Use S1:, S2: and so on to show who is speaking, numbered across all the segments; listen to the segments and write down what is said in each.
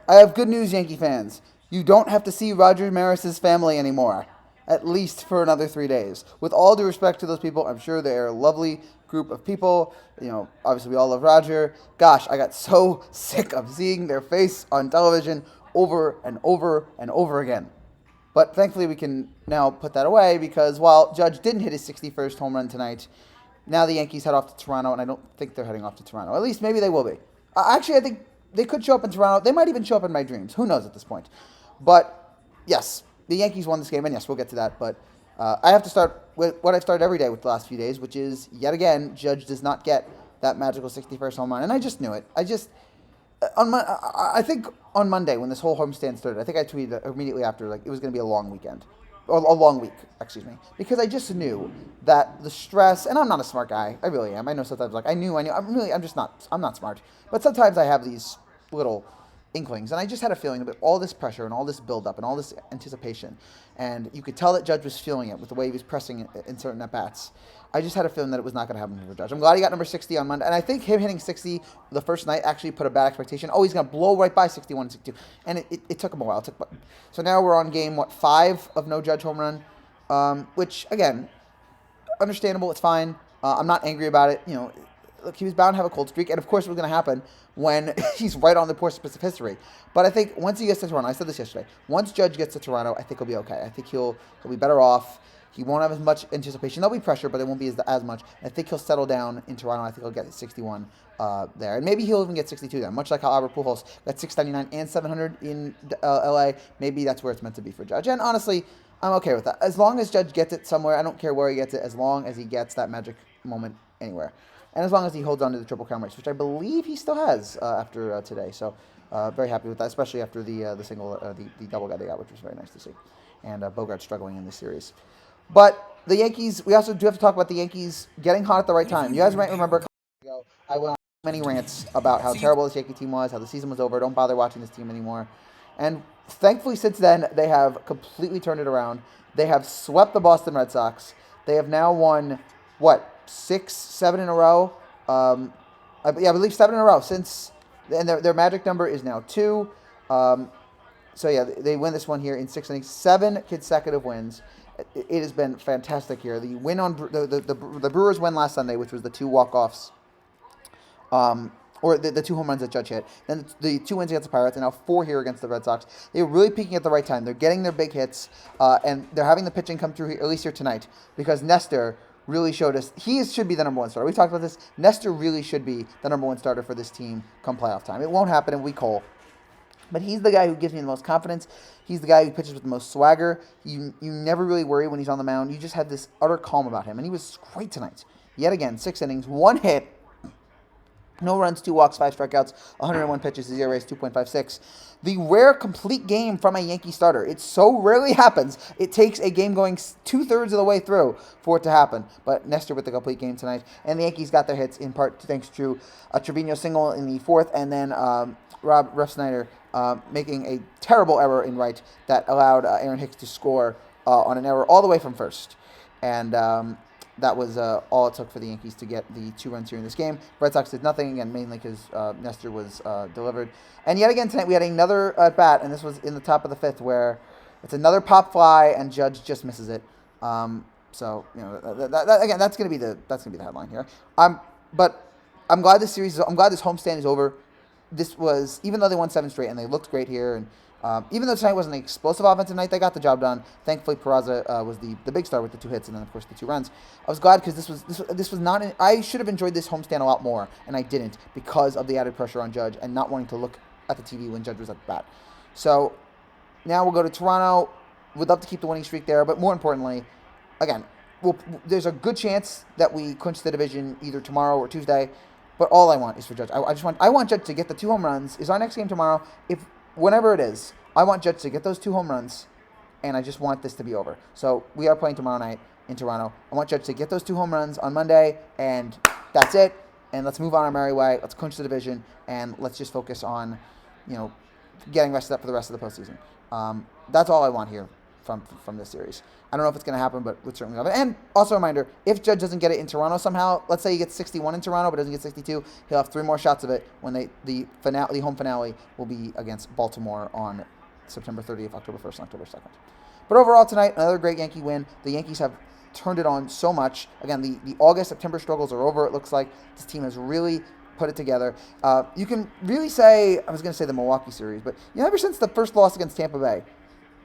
S1: I have good news, Yankee fans. You don't have to see Roger Maris's family anymore, at least for another 3 days. With all due respect to those people, I'm sure they're a lovely group of people. Obviously we all love Roger. Gosh, I got so sick of seeing their face on television over and over and over again. But thankfully, we can now put that away because while Judge didn't hit his 61st home run tonight, now the Yankees head off to Toronto, and I don't think they're heading off to Toronto. At least maybe they will be. Actually, I think they could show up in Toronto. They might even show up in my dreams. Who knows at this point? But yes, the Yankees won this game, and yes, we'll get to that. But I have to start with what I've started every day with the last few days, which is yet again, Judge does not get that magical 61st home run, and I just knew it. I think on Monday when this whole homestand started, I think I tweeted immediately after like it was going to be a long weekend, or a long week, excuse me, because I just knew that the stress. And I'm not a smart guy. I really am. I know sometimes like I knew. I'm just not. I'm not smart. But sometimes I have these little inklings, and I just had a feeling that all this pressure and all this buildup and all this anticipation, and you could tell that Judge was feeling it with the way he was pressing in certain at bats. I just had a feeling that it was not going to happen for Judge. I'm glad he got number 60 on Monday, and I think him hitting 60 the first night actually put a bad expectation. Oh, he's going to blow right by 61 and 62, and it took him a while. So now we're on game 5 of no Judge home run, which again, understandable. It's fine. I'm not angry about it. Look, he was bound to have a cold streak, and of course it was going to happen when he's right on the precipice of history. But I think once he gets to Toronto, I said this yesterday, once Judge gets to Toronto, I think he'll be okay. I think he'll be better off. He won't have as much anticipation. There'll be pressure, but it won't be as much. I think he'll settle down in Toronto. I think he'll get 61 there. And maybe he'll even get 62 there, much like how Albert Pujols got 699 and 700 in LA. Maybe that's where it's meant to be for Judge. And honestly, I'm okay with that. As long as Judge gets it somewhere, I don't care where he gets it, as long as he gets that magic moment anywhere. And as long as he holds on to the Triple Crown race, which I believe he still has after today. So very happy with that, especially after the single, the double guy they got, which was very nice to see. And Bogart struggling in this series. But the Yankees, we also do have to talk about the Yankees getting hot at the right time. You guys might remember a couple years ago, I went on many rants about how terrible this Yankee team was, how the season was over, don't bother watching this team anymore. And thankfully, since then, they have completely turned it around. They have swept the Boston Red Sox. They have now won, 6, 7 in a row? I believe 7 in a row and their magic number is now 2. So yeah, they win this one here in 6 innings, 7 consecutive wins. It has been fantastic here. The win on the Brewers win last Sunday, which was the 2 walk-offs, or the 2 home runs that Judge hit. Then the 2 wins against the Pirates, and now 4 here against the Red Sox. They're really peaking at the right time. They're getting their big hits, and they're having the pitching come through here, at least here tonight, because Nestor really showed us he should be the number 1 starter. We talked about this. Nestor really should be the number 1 starter for this team come playoff time. It won't happen in week whole. But he's the guy who gives me the most confidence. He's the guy who pitches with the most swagger. You never really worry when he's on the mound. You just have this utter calm about him. And he was great tonight. Yet again, 6 innings, 1 hit, no runs, 2 walks, 5 strikeouts, 101 pitches, 0 Ks, 2.56. The rare complete game from a Yankee starter. It so rarely happens. It takes a game going 2/3 of the way through for it to happen. But Nestor with the complete game tonight. And the Yankees got their hits in part thanks to a Trevino single in the 4th, and then Rob Refsnyder making a terrible error in right that allowed Aaron Hicks to score on an error all the way from first. And that was all it took for the Yankees to get the 2 runs here in this game. Red Sox did nothing, again, mainly because Nestor was delivered. And yet again tonight we had another at-bat, and this was in the top of the 5th, where it's another pop fly, and Judge just misses it. So again, that's gonna be the headline here. But I'm glad this homestand is over. This was, even though they won 7 straight and they looked great here, and even though tonight wasn't an explosive offensive night, they got the job done. Thankfully, Peraza was the big star with the 2 hits and then, of course, the 2 runs. I was glad because this was not. I should have enjoyed this homestand a lot more, and I didn't because of the added pressure on Judge and not wanting to look at the TV when Judge was at the bat. So now we'll go to Toronto. We'd love to keep the winning streak there, but more importantly, again, there's a good chance that we clinch the division either tomorrow or Tuesday. But all I want is for Judge. I want Judge to get the 2 home runs. Is our next game tomorrow? Whenever it is, I want Judge to get those 2 home runs, and I just want this to be over. So we are playing tomorrow night in Toronto. I want Judge to get those 2 home runs on Monday, and that's it. And let's move on our merry way. Let's clinch the division, and let's just focus on, getting rested up for the rest of the postseason. That's all I want here from this series. I don't know if it's going to happen, but would certainly happen. And also a reminder, if Judge doesn't get it in Toronto somehow, let's say he gets 61 in Toronto but doesn't get 62, he'll have 3 more shots of it when the home finale will be against Baltimore on September 30th, October 1st, and October 2nd. But overall tonight, another great Yankee win. The Yankees have turned it on so much. Again, the August-September struggles are over, it looks like. This team has really put it together. You can really say, I was going to say the Milwaukee series, but ever since the first loss against Tampa Bay,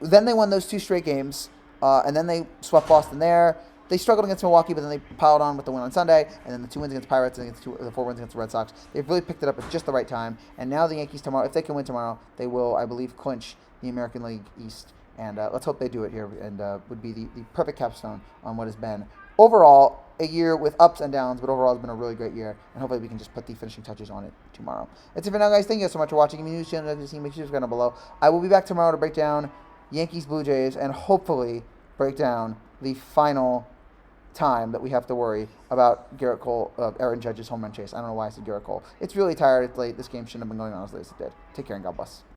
S1: then they won those 2 straight games, and then they swept Boston there. They struggled against Milwaukee, but then they piled on with the win on Sunday, and then the 2 wins against Pirates and the 4 wins against the Red Sox. They've really picked it up at just the right time, and now the Yankees tomorrow, if they can win tomorrow, they will, I believe, clinch the American League East, and let's hope they do it here, and would be the perfect capstone on what has been, overall, a year with ups and downs, but overall it's been a really great year, and hopefully we can just put the finishing touches on it tomorrow. That's it for now, guys. Thank you guys so much for watching. If you're new to the channel, make sure you subscribe down below. I will be back tomorrow to break down Yankees, Blue Jays, and hopefully break down the final time that we have to worry about Aaron Judge's home run chase. I don't know why I said Garrett Cole. It's really tired. It's late. This game shouldn't have been going on as late as it did. Take care and God bless.